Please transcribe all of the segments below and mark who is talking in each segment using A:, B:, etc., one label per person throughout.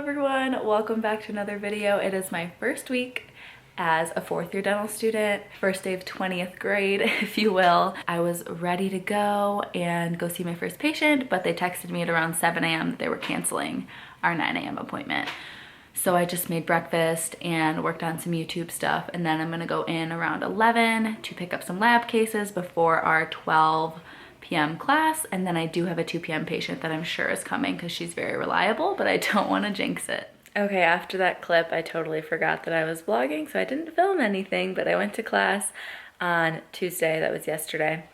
A: everyone, welcome back to another video. It is my first week as a fourth year dental student, first day of 20th grade, if you will. I was ready to go and go see my first patient, but they texted me at around 7 a.m. that they were canceling our 9 a.m. appointment. So I just made breakfast and worked on some YouTube stuff, and then I'm gonna go in around 11 to pick up some lab cases before our 12 p.m. class, and then I do have a 2 p.m. patient that I'm sure is coming because she's very reliable, but I don't want to jinx it. Okay, after that clip, I totally forgot that I was vlogging, so I didn't film anything, but I went to class on Tuesday, that was yesterday.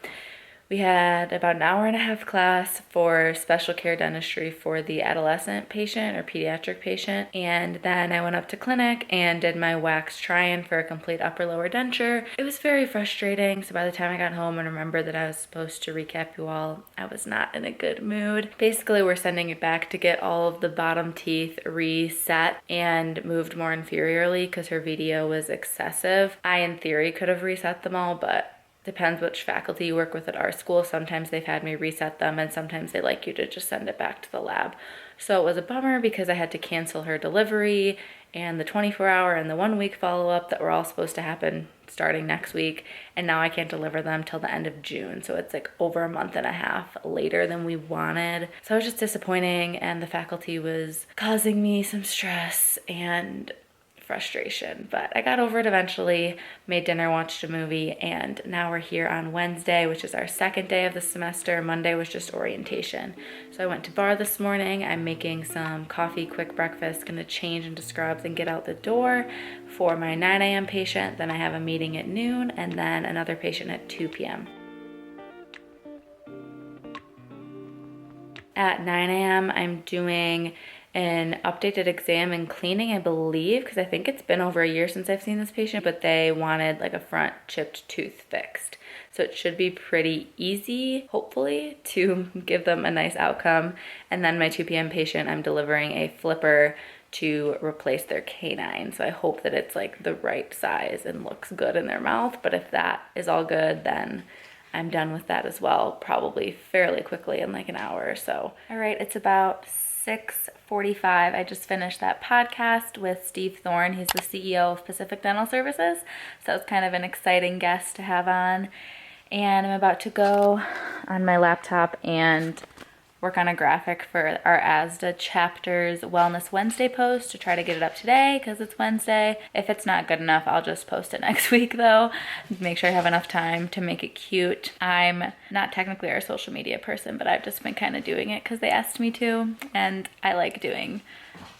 A: We had about an hour and a half class for special care dentistry for the adolescent patient or pediatric patient. And then I went up to clinic and did my wax try-in for a complete upper lower denture. It was very frustrating. So by the time I got home and remembered that I was supposed to recap you all, I was not in a good mood. Basically, we're sending it back to get all of the bottom teeth reset and moved more inferiorly because her VDO was excessive. I, in theory, could have reset them all, but depends which faculty you work with at our school. Sometimes they've had me reset them and sometimes they like you to just send it back to the lab. So it was a bummer because I had to cancel her delivery and the 24-hour and the 1-week follow-up that were all supposed to happen starting next week. And now I can't deliver them till the end of June. So it's like over a month and a half later than we wanted. So it was just disappointing, and the faculty was causing me some stress and frustration, but I got over it eventually, made dinner, watched a movie, and now we're here on Wednesday, which is our second day of the semester. Monday was just orientation. So I went to bar this morning. I'm making some coffee, quick breakfast, gonna change into scrubs and get out the door for my 9 a.m. patient. Then I have a meeting at noon and then another patient at 2 p.m. At 9 a.m. I'm doing an updated exam and cleaning, I believe, because I think it's been over a year since I've seen this patient, but they wanted like a front chipped tooth fixed. So it should be pretty easy, hopefully, to give them a nice outcome. And then my 2 p.m. patient, I'm delivering a flipper to replace their canine. So I hope that it's like the right size and looks good in their mouth. But if that is all good, then I'm done with that as well, probably fairly quickly in like an hour or so. All right, it's about 6:45. I just finished that podcast with Steve Thorne. He's the CEO of Pacific Dental Services. So it's kind of an exciting guest to have on. And I'm about to go on my laptop and work on a graphic for our ASDA chapter's Wellness Wednesday post to try to get it up today because it's Wednesday. If it's not good enough, I'll just post it next week though. Make sure I have enough time to make it cute. I'm not technically our social media person, but I've just been kind of doing it because they asked me to, and I like doing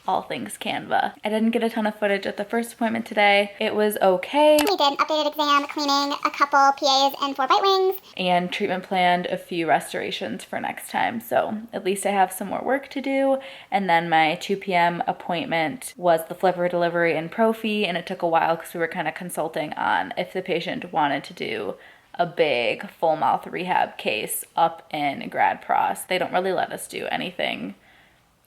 A: all things Canva. I didn't get a ton of footage at the first appointment today. It was okay.
B: We did updated exam, cleaning, a couple PAs, and 4 bite wings.
A: And treatment planned a few restorations for next time. So at least I have some more work to do. And then my 2 p.m. appointment was the flipper delivery and prophy, and it took a while because we were kind of consulting on if the patient wanted to do a big full mouth rehab case up in grad pros. They don't really let us do anything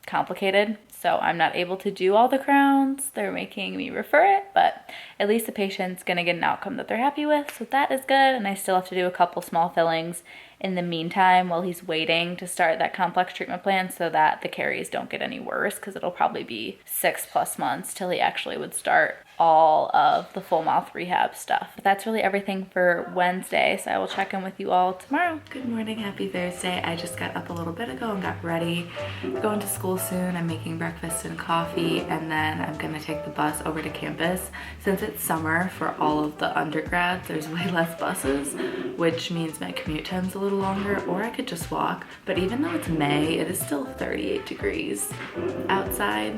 A: complicated, so I'm not able to do all the crowns. They're making me refer it, but at least the patient's gonna get an outcome that they're happy with, so that is good. And I still have to do a couple small fillings in the meantime while he's waiting to start that complex treatment plan so that the caries don't get any worse, because it'll probably be 6+ months till he actually would start all of the full mouth rehab stuff. But that's really everything for Wednesday, so I will check in with you all tomorrow. Good morning, happy Thursday. I just got up a little bit ago and got ready. Going to school soon. I'm making breakfast and coffee, and then I'm gonna take the bus over to campus. Since it's summer for all of the undergrads, there's way less buses, which means my commute time's a little longer, or I could just walk. But even though it's May, it is still 38 degrees outside.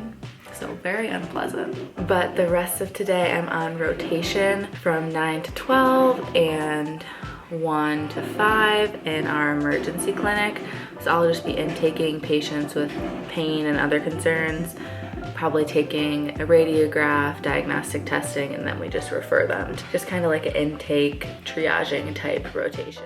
A: So very unpleasant. But the rest of today I'm on rotation from 9 to 12 and 1 to 5 in our emergency clinic. So I'll just be intaking patients with pain and other concerns, probably taking a radiograph, diagnostic testing, and then we just refer them. Just kind of like an intake triaging type rotation.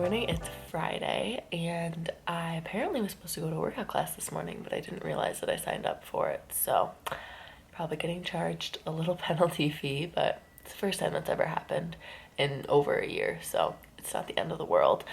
A: morning. It's Friday and I apparently was supposed to go to workout class this morning, but I didn't realize that I signed up for it. So probably getting charged a little penalty fee, but it's the first time that's ever happened in over a year, so it's not the end of the world.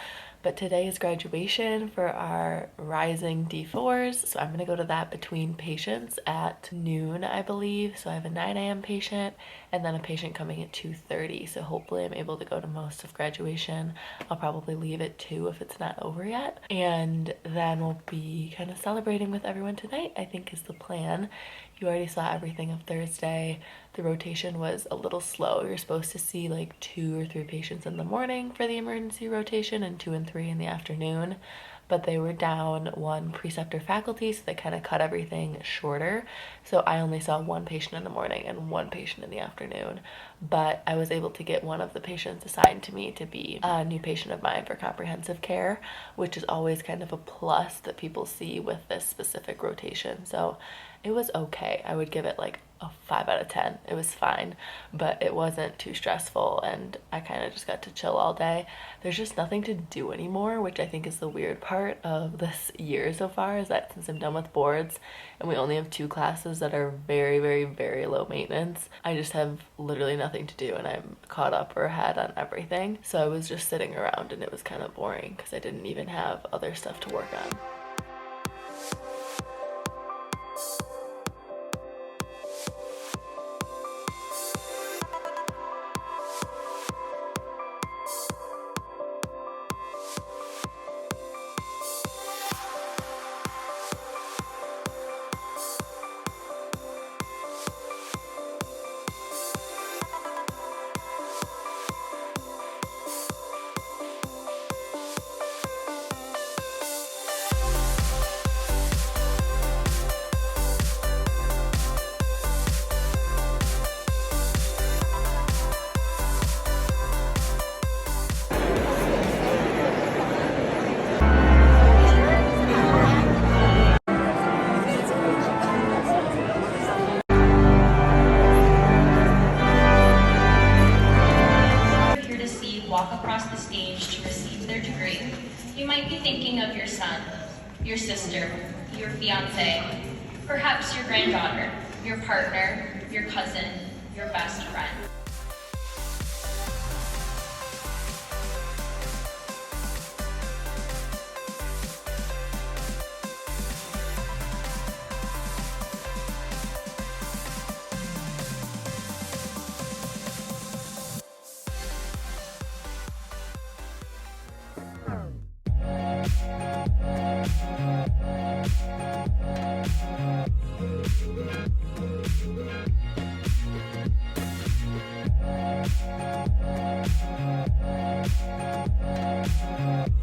A: But today is graduation for our rising D4s, so I'm gonna go to that between patients at noon, I believe. So I have a 9 a.m. patient and then a patient coming at 2:30. So hopefully I'm able to go to most of graduation. I'll probably leave at 2 if it's not over yet. And then we'll be kind of celebrating with everyone tonight, I think is the plan. You already saw everything of Thursday. The rotation was a little slow. You're supposed to see like 2 or 3 patients in the morning for the emergency rotation and 2 and 3 in the afternoon, but they were down 1 preceptor faculty, so they kind of cut everything shorter. So I only saw 1 patient in the morning and 1 patient in the afternoon, but I was able to get one of the patients assigned to me to be a new patient of mine for comprehensive care, which is always kind of a plus that people see with this specific rotation. So it was okay. I would give it like a 5 out of 10. It was fine, but it wasn't too stressful and I kind of just got to chill all day. There's just nothing to do anymore, which I think is the weird part of this year so far, is that since I'm done with boards and we only have 2 classes that are very, very, very low maintenance, I just have literally nothing to do and I'm caught up or ahead on everything. So I was just sitting around and it was kind of boring because I didn't even have other stuff to work on.
C: You might be thinking of your son, your sister, your fiance, perhaps your granddaughter, your partner, your cousin, your best friend.